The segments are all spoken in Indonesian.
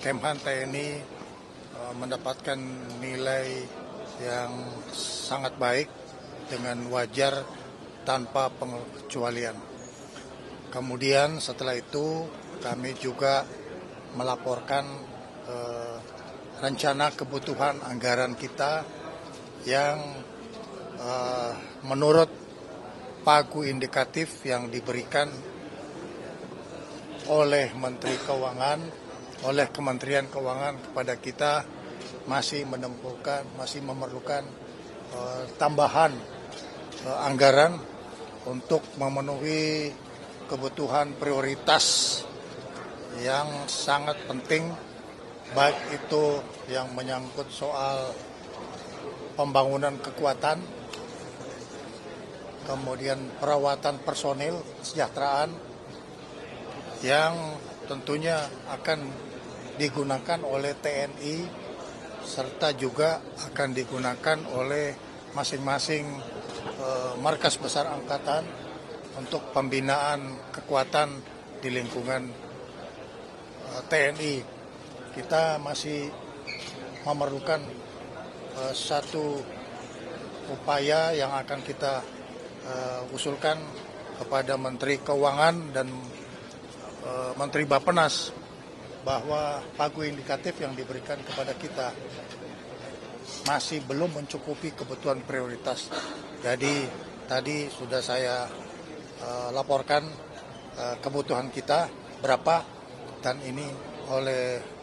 Kemhan TNI mendapatkan nilai yang sangat baik dengan wajar tanpa pengecualian. Kemudian setelah itu kami juga melaporkan rencana kebutuhan anggaran kita yang menurut pagu indikatif yang diberikan oleh Menteri Keuangan, oleh Kementerian Keuangan kepada kita masih memerlukan tambahan anggaran untuk memenuhi kebutuhan prioritas yang sangat penting, baik itu yang menyangkut soal pembangunan kekuatan, kemudian perawatan personil, kesejahteraan, yang tentunya akan digunakan oleh TNI serta juga akan digunakan oleh masing-masing markas besar angkatan untuk pembinaan kekuatan di lingkungan TNI. Kita masih memerlukan satu upaya yang akan kita usulkan kepada Menteri Keuangan dan Menteri Bappenas, bahwa pagu indikatif yang diberikan kepada kita masih belum mencukupi kebutuhan prioritas. Jadi tadi sudah saya laporkan kebutuhan kita berapa, dan ini oleh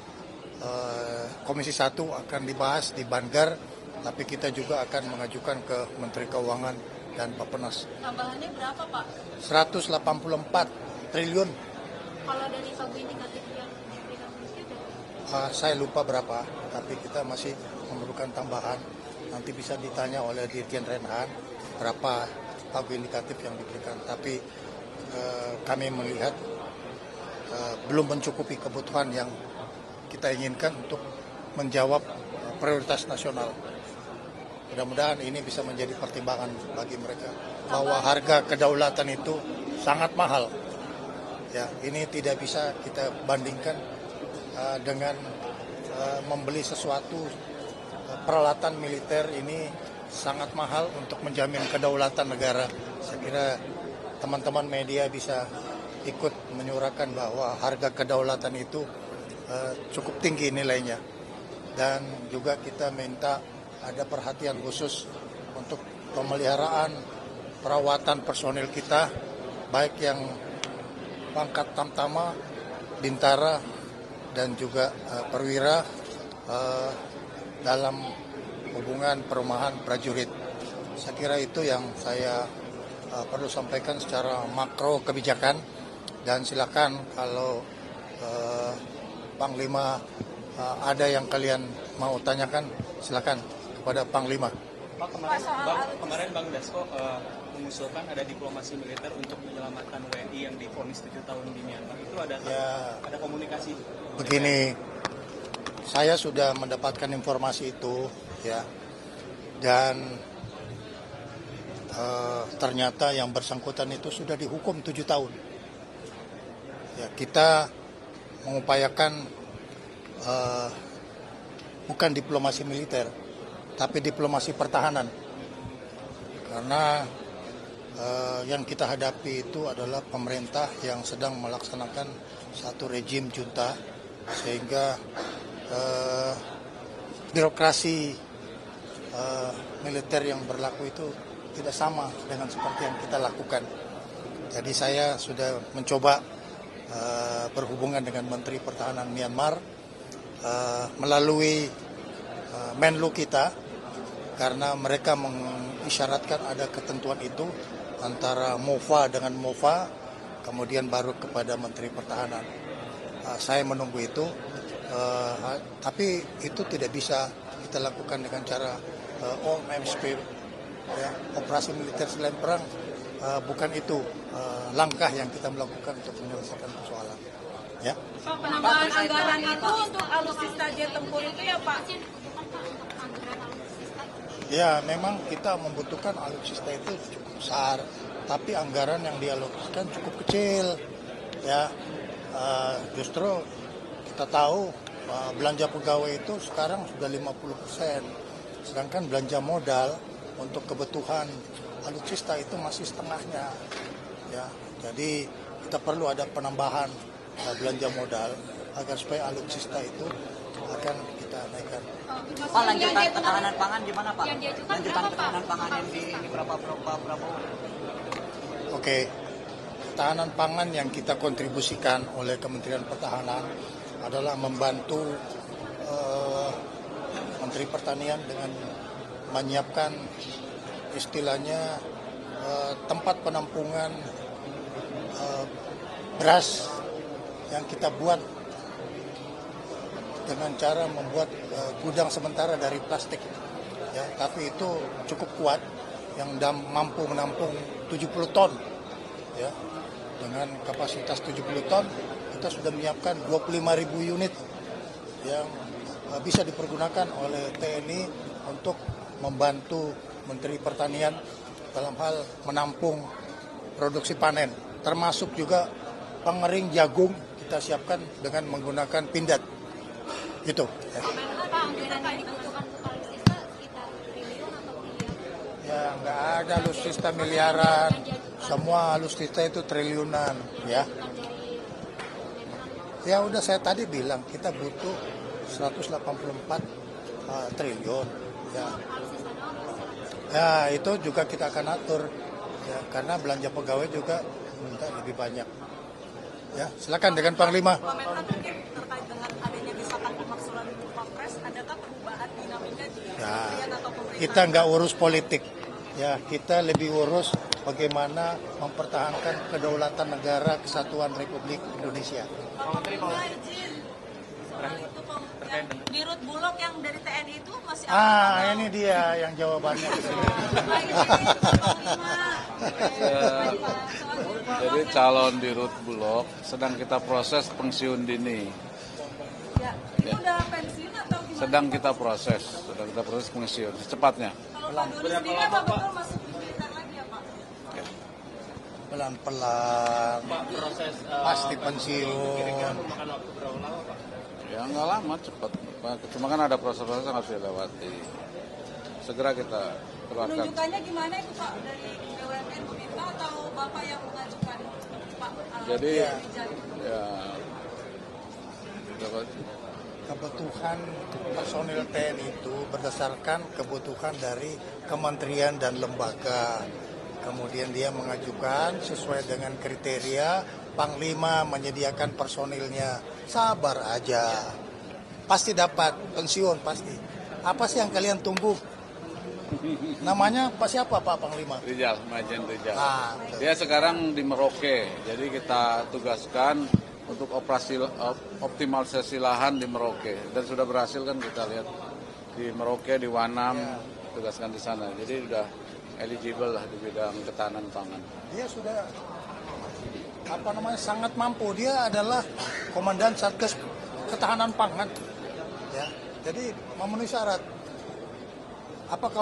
Komisi 1 akan dibahas di Banggar, tapi kita juga akan mengajukan ke Menteri Keuangan dan Bappenas. Tambahannya berapa, Pak? 184 triliun. Kalau dari pagu indikatif yang diberikan Saya lupa berapa, tapi kita masih memerlukan tambahan. Nanti bisa ditanya oleh Dirjen Renhan berapa pagu indikatif yang diberikan. Tapi kami melihat belum mencukupi kebutuhan yang kita inginkan untuk menjawab prioritas nasional. Mudah-mudahan ini bisa menjadi pertimbangan bagi mereka bahwa harga kedaulatan itu sangat mahal. Ya, ini tidak bisa kita bandingkan dengan membeli sesuatu. Peralatan militer ini sangat mahal untuk menjamin kedaulatan negara. Saya kira teman-teman media bisa ikut menyuarakan bahwa harga kedaulatan itu cukup tinggi nilainya. Dan juga kita minta ada perhatian khusus untuk pemeliharaan perawatan personil kita, baik yang pangkat tamtama, bintara, dan juga perwira dalam hubungan perumahan prajurit. Saya kira itu yang saya perlu sampaikan secara makro kebijakan, dan silakan kalau Panglima ada yang kalian mau tanyakan, silakan kepada Panglima. Pak, kemarin Bang Dasko mengusulkan ada diplomasi militer untuk menyelamatkan WNI yang divonis 7 tahun di Myanmar. Itu ada komunikasi? Begini, saya sudah mendapatkan informasi itu, ya, dan ternyata yang bersangkutan itu sudah dihukum 7 tahun. Ya, kita mengupayakan bukan diplomasi militer, tapi diplomasi pertahanan. Karena yang kita hadapi itu adalah pemerintah yang sedang melaksanakan satu rejim junta, sehingga birokrasi militer yang berlaku itu tidak sama dengan seperti yang kita lakukan. Jadi saya sudah mencoba berhubungan dengan Menteri Pertahanan Myanmar melalui Menlu kita, karena mereka mengisyaratkan ada ketentuan itu antara MOFA dengan MOFA, kemudian baru kepada Menteri Pertahanan. Saya menunggu itu, tapi itu tidak bisa kita lakukan dengan cara OMSP, ya, operasi militer selain perang. Bukan itu langkah yang kita melakukan untuk menyelesaikan persoalan. Ya. Pak, penambahan anggaran itu untuk alutsista jet tempur itu ya, Pak? Ya, memang kita membutuhkan alutsista itu cukup besar, tapi anggaran yang dialokasikan cukup kecil. Ya, justru kita tahu belanja pegawai itu sekarang sudah 50%, sedangkan belanja modal untuk kebutuhan alutsista itu masih setengahnya. Ya, jadi kita perlu ada penambahan belanja modal agar supaya alutsista itu akan kita naikkan. Pak, lanjutan ketahanan pangan gimana Pak? Lanjutan ketahanan pangan yang di berapa Prabowo? Oke, ketahanan pangan yang kita kontribusikan oleh Kementerian Pertahanan adalah membantu Menteri Pertanian dengan menyiapkan istilahnya tempat penampungan beras yang kita buat dengan cara membuat gudang sementara dari plastik, ya, tapi itu cukup kuat yang mampu menampung 70 ton, ya, dengan kapasitas 70 ton kita sudah menyiapkan 25.000 unit yang bisa dipergunakan oleh TNI untuk membantu Menteri Pertanian dalam hal menampung produksi panen, termasuk juga pengering jagung kita siapkan dengan menggunakan pindad. Gitu. Ya, nggak ada alutsista miliaran, semua alutsista itu triliunan, ya. Ya udah saya tadi bilang kita butuh 184 triliun, ya. Ya itu juga kita akan atur, ya, karena belanja pegawai juga minta lebih banyak. Ya, silakan dengan Panglima. Terkait dengan adanya desakan pemaksulan Wapres, adakah perubahan dinamika di kementerian atau pemerintah? Kita nggak urus politik, ya kita lebih urus bagaimana mempertahankan kedaulatan negara kesatuan Republik Indonesia. Dirut Bulog yang dari TNI itu masih Ini dia yang jawabannya di sini. Jadi calon Dirut Bulog sedang kita proses pensiun dini. Itu udah pensiun atau gimana? Sedang kita proses pensiun secepatnya. Kalau Pak Doni sendiri apa betul masuk di militer lagi ya Pak? Pelan-pelan, Proses pasti pensiun. memakan waktu berapa lama Pak? Ya nggak lama, cepat. Cuma kan ada proses-proses yang harus dilewati. Segera kita keluarkan. Penunjukannya gimana itu Pak? Dari BUMN pemerintah atau Bapak yang mengajukan Pak? Jadi Kebutuhan personil TNI itu berdasarkan kebutuhan dari kementerian dan lembaga. Kemudian dia mengajukan sesuai dengan kriteria, Panglima menyediakan personilnya. Sabar aja, pasti dapat pensiun pasti. Apa sih yang kalian tunggu? Namanya siapa Pak Panglima? Rijal, Majen Rijal. Betul. Dia sekarang di Merauke, jadi kita tugaskan untuk optimalisasi lahan di Merauke. Dan sudah berhasil kan kita lihat di Merauke, di Wanam, tugaskan di sana. Jadi sudah eligible lah di bidang ketahanan pangan. Dia sudah sangat mampu. Dia adalah komandan Satgas Ketahanan Pangan. Ya, jadi memenuhi syarat. Apakah